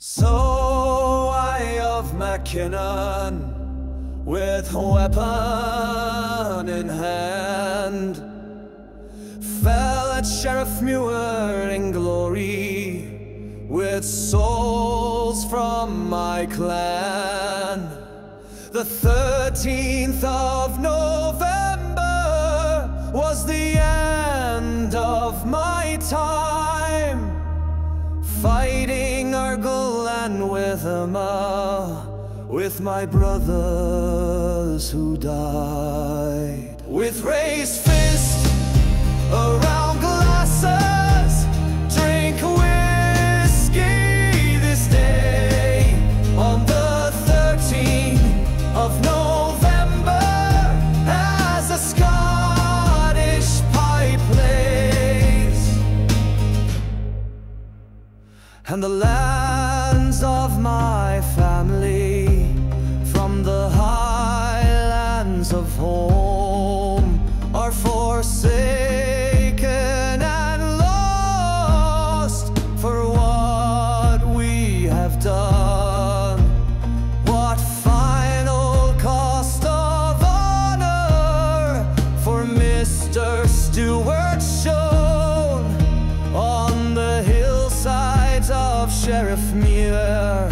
So I of Mackinnon, with weapon in hand, fell at Sheriffmuir in glory, with souls from my clan. The 13th of November was the end of my time, fighting Argyll and Witherma with my brothers who died. With raised fist around glasses, drink whiskey this day on the 13th of November, as a Scottish pipe plays, and the lands of my family from the highlands of home are forsaken and lost for what we have done. What final cost of honor for Mr. Stewart shown on the hillsides of Sheriffmuir?